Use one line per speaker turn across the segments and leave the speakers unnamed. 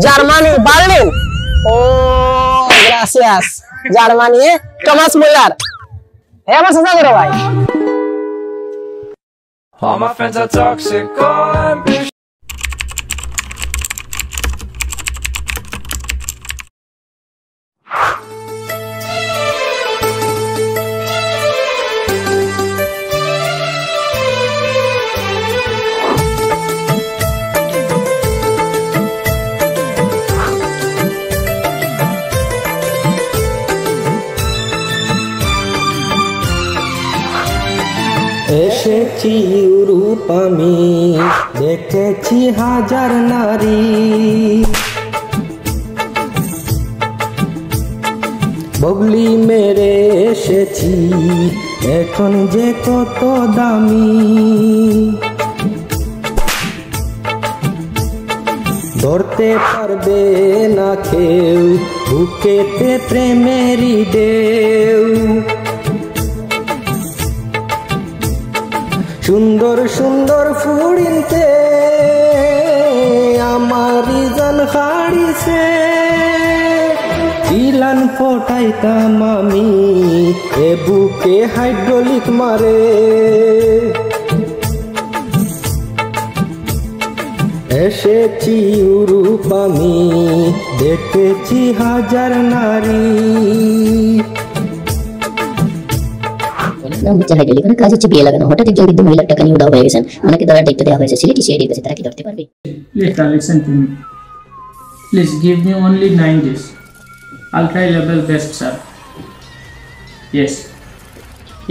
Germany Berlin ও গ্রাসিয়াস Germany Thomas মুলার হে আমার সাথে করো ভাই
All my friends are toxic, all ambition.
এসেছি ইউরোপ আমি দেখেছি হাজার নারী বগলি মেরে এসেছি এখন যে কত দামি ধরতে পারবে না কেউ বুকেতে প্রেমেরই ঢেউ সুন্দর সুন্দর ফুড়িতে আমারি জান হারিছে ইলান ফটাইতাম আমি এ বুকে হাইড্রোলিক মারে এসেছি ইউরোপ আমি দেখেছি হাজার নারী
হাইড্রোলিক কাজ হচ্ছে বিয়ে লাগানো হঠাৎ একজন বৃদ্ধ মহিলার টাকা নিয়ে উধাও হয়ে গেছেন ওনাকে ধরার দায়িত্ব দেওয়া হয়েছে সিলেটি সিআইডির কাছে তারা কি ধরতে পারবে
Listen to me. Please give me only 9 days. I'll try level best, sir. Yes.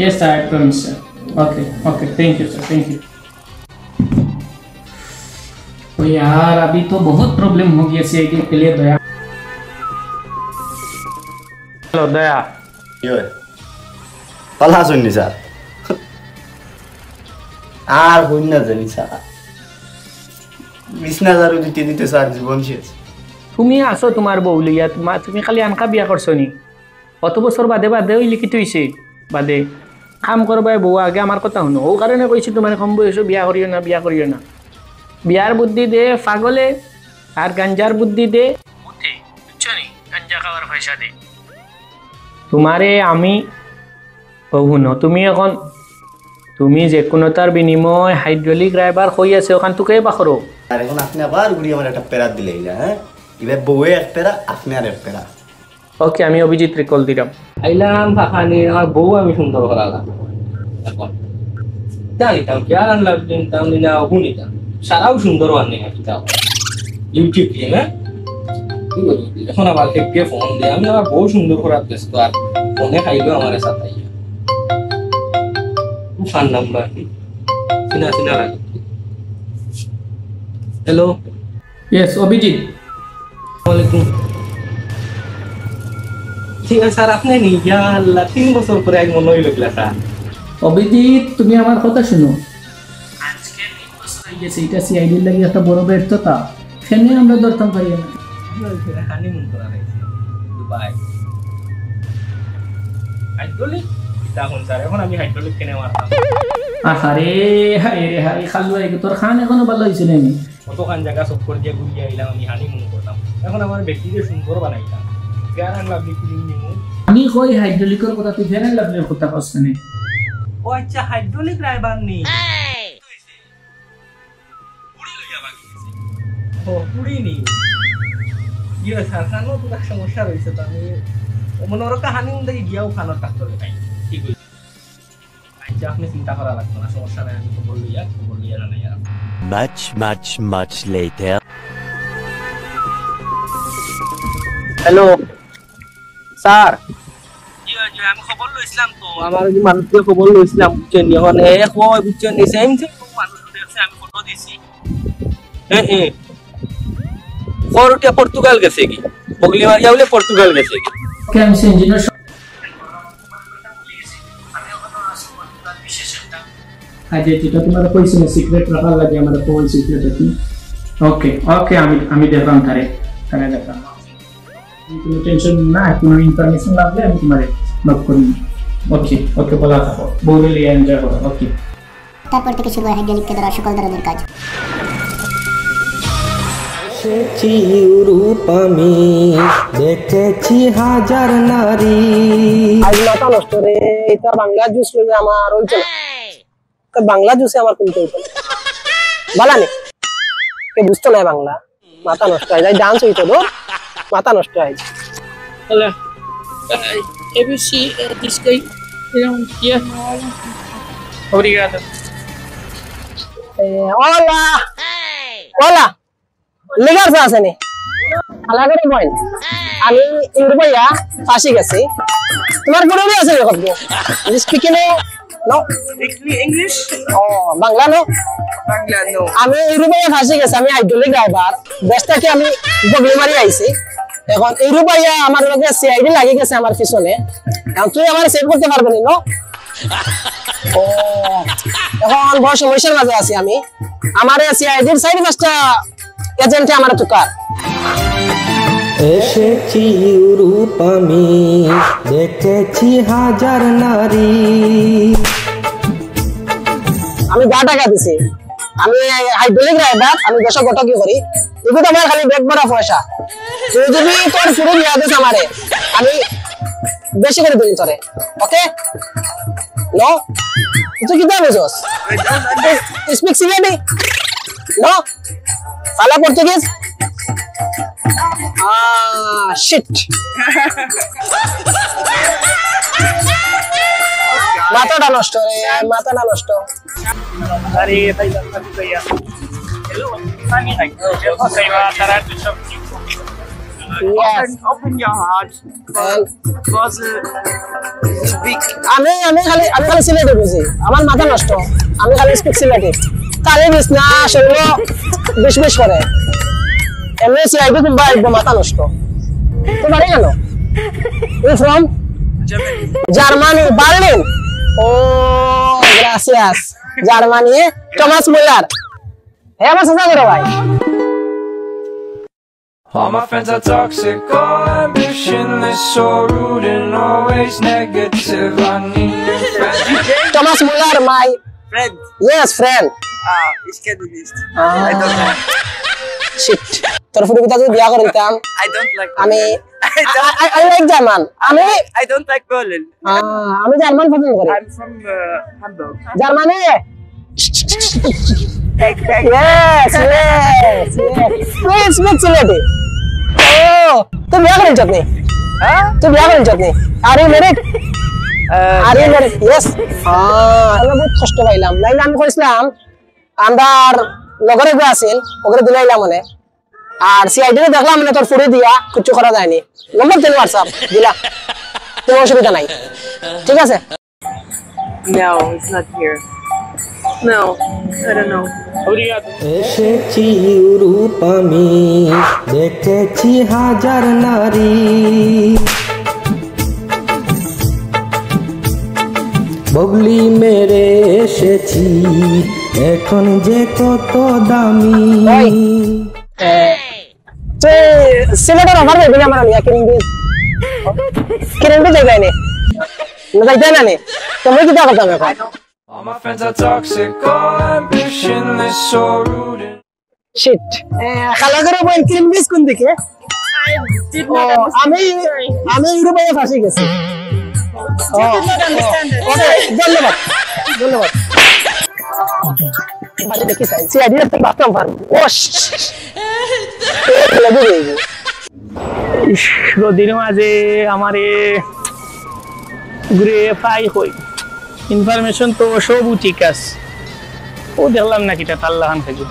Yes, sir, I promise, sir. Okay. Thank you, sir. Thank you. तो यार अभी तो बहुत प्रॉब्लम हो गया सीआईडी के लिए दया हेलो दया
यो পালা শুননি স্যার আর বন্যা জানি স্যার 20,000 দিতে দিতে স্যার জীবন শেষ
তুমি আসো তোমার বউ লইয়া তুমি খালি আনকা বিয়া করছো নি অত বছর বাদে ওই লিখিত হইছে বাদে কাম করবাই বউ আগে আমার কথা শুনো ও কারণে কইছি তোমার কম বয়সে বিয়া করিও না বিয়ার বুদ্ধি দে পাগলে আর গাঞ্জার বুদ্ধি দে বুদ্ধি বুঝছো নি গাঞ্জা খাওয়ার পয়সা দে তোমারে আমি শুনো তুমি যে কোনো তার বিনিময় হাইড্রোলিক ড্রাইভার হই আছে ওখান তোকে বাখরো
আর এখন আপনি আবার ঘুরি আমার একটা প্যারা দিলে হ্যাঁ এবার বউয়ে এক প্যারা আপনি আর এক প্যারা
ওকে আমি অভিজিৎ রে কল দিলাম
আইলাম ফাখানি আমার বউ আমি সুন্দর করালাম এখন জানিতাম কি আর লাগতেন তাম না শুনিতাম সারাও সুন্দর আনে কিতাব ইউটিউব দিয়ে না কি বলি এখন আবার থেকে ফোন দিয়ে আমি আবার বউ সুন্দর করার ব্যস্ত আর ফোনে খাইলো আমার সাথে ফান নাম্বার চিনা লাগে হ্যালো
ইয়েস অভিজিৎ
ওয়ালাইকুম ঠিক আছে স্যার আপনি নি ইয়া আল্লাহ 3 বছর পরে এক মনে হইল ক্লাসা
অভিজিৎ তুমি আমার কথা শুনো আজকে 3 বছর হয়ে গেছে এটা সিআইডির লাগি একটা বড় ব্যর্থতা ফেনে আমরা দরকার পারি না
হানিমুন করা রাইছে দুবাই হাইড্রোলিক তখন স্যার এখন আমি হাইড্রোলিক কিনে মারতাম
আরে হাই খালু আইগে তোর খান এখনো ভালো হইছে না আমি
কতখান জায়গা সব করে দিয়ে ঘুরিয়ে আইলাম আমি হানিমুন করতাম এখন আমার ব্যক্তিকে সুন্দর বানাইতাম ফেয়ার লাভলি ক্রিম নিমু
আমি কই হাইড্রোলিকের কথা তুই ফেয়ার লাভলির কথা কইছ না
ও আচ্ছা হাইড্রোলিক ড্রাইভার নেই পুরি লইয়া বাকি গেছে ও পুরি নেই ইয়ে স্যার খানো তো একটা সমস্যা রইছে তো আমি মনে ওর হানিমুন দেখি গিয়াও খানোর কাজ করে তাই ঠিক হইছে আচ্ছা আপনি চিন্তা করা লাগবে না সমস্যা নাই আমি তো বললিয়া না ইয়া
much later
হ্যালো স্যার
জি আমি খবর লইছিলাম তো
আমার যে মানুষকে খবর লইছিলাম বুঝছেন এখন কয় বুঝছেন সেম
মানুষ দেখছে আমি ফটো দিছি ফরুটিয়া পর্তুগাল গেছে কি বগলি মারিয়া বলে পর্তুগাল গেছে কি
কেমন ইঞ্জিনিয়ার আজে যেটা তোমার কইছি না সিক্রেট রাখার লাগে আমার কোন সিক্রেট আছে ওকে আমি দেখলাম তারে দেখলাম কোনো টেনশন না কোনো ইনফরমেশন লাগলে আমি তোমারে নক করি ওকে বলা থাকো বউরে এনজয় করো ওকে
তারপর থেকে শুরু হয় হাইড্রোলিককে ধরা সকল ধরনের কাজ
এসেছি রূপ আমি দেখেছি হাজার নারী।
আজ মাথা নষ্ট রে, এটা বাংলা জুস লইয়া আমার ওই চলে তো বাংলা জুসে আমার কোন হইতো বালা নে কে বুঝতো না বাংলা, মাথা নষ্ট হয় যায়, ডান্স হইতো তো মাথা নষ্ট হয়।
Hola. Have you seen this guy around here? Obrigado.
Hola. Hola. লিগার আছে নি আলাগরে পয়েন্ট আমি ইউরোপিয়া ফাঁসি গেছি, তোমার পুরোই আছে রে কত স্পিকিং নো
English?
ও বাংলা নো
Bangla, no.
আমি ইউরোপিয়া ফাঁসি গেছি, আমি হাইড্রোলিক ড্রাইভার, দেশটাকে আমি বগলি মারি আইছি, এখন ইউরোপিয়া আমার লগে সিআইডি লাগি গেছে আমার পিছনে, এখন তুই আমার সেভ করতে পারবি না নো। ও এখন বড় সমস্যার মাঝে আছি আমি, আমার সিআইডির সাইড মাস্টার এজেন্টে আমার তুকার।
এসেছি রূপ আমি দেখেছি হাজার নারী।
আমি 10 টাকা দিছি, আমি হাইড্রোলিক ড্রাইভার, আমি দেশে কত কি করি, এগুলো আমার খালি ব্যাগ ভরা পয়সা, তুই যদি তোর পুরো নিয়ে দিস আমারে আমি বেশি করে দিই তোরে, ওকে নো তুই কি বুঝছস? স্পিক সিলেটি নো ফালা পর্তুগিজ শিট মাথাটা নষ্ট রে, মাথাটা নষ্ট।
अरे भाई लगता है भैया हेलो पानी है देखो सही बात है यार सब
Yes.
Open your heart.
And
Because speak.
আমি খালি সিলেটে বুঝি, আমার মাথা নষ্ট, আমি খালি স্পিক সিলেটে, কালে বিস না সেগুলো বিশ করে এমনি সিআইডি কিংবা একদম মাথা নষ্ট। তো বাড়ি গেল ইউ ফ্রম জার্মানি, বার্লিন। ও গ্রাসিয়াস, জার্মানি টমাস মুলার। হ্যাঁ আমার সাথে করো ভাই।
All my friends are toxic, all ambitionless, so rude and always negative. I need new friends.
Thomas Muller my
Friend.
Yes friend.
Ich kenne nicht. I don't know.
Shit, তোর ফুটু কথা যদি বিয়া করে দিতাম।
I don't like
আমি
Berlin.
I like German,
I don't like Berlin.
আমি German পছন্দ করি।
I'm from Hamburg.
Germany
Backpack.
Yes, yes, yes. Please speak Sileti. Oh, তুই বিয়া করেন চটনি?
Huh?
তুই বিয়া করেন চটনি? Are you married? Are you married? Yes. আমি বহুত কষ্ট পাইলাম, নাইলে আমি কইছিলাম আন্দার লগরে গো আছিল, ওগরে দিলাইলাম মনে, আর সিআইডি তে দেখলাম মানে তোর ফুড়ি দিয়া কিছু করা যায়নি, নম্বর দিন হোয়াটসঅ্যাপ দিলা, কোনো অসুবিধা নাই, ঠিক আছে?
No, it's not here. No, I don't know.
obrigado
এসেছি রূপ আমি দেখেছি হাজার নারী। বগলি মেরে এসেছি এখন যে কত দামি।
তুই সিলেটের অফার দেবি আমার নিয়া কিরিং দিতে যাইনি না যাইতে না নে, তুমি কি করতাম এখন?
All my friends are toxic, all ambitionless, so rude and
shit, খালা করে বল ক্রিম বিস কোন দিকে? আমি ইউরোপে ফাঁসি গেছি। ধন্যবাদ ধন্যবাদ। বাড়ি দেখি চাই সিআইডি তে বাথরুম ফার্ম ওশ লাগু দেবো।
রোদির মাঝে আমারে ঘুরে পাই কই ইনফরমেশন তো সবই ঠিক আছে, ও দেখলাম নাকি তা আল্লাহান থেকে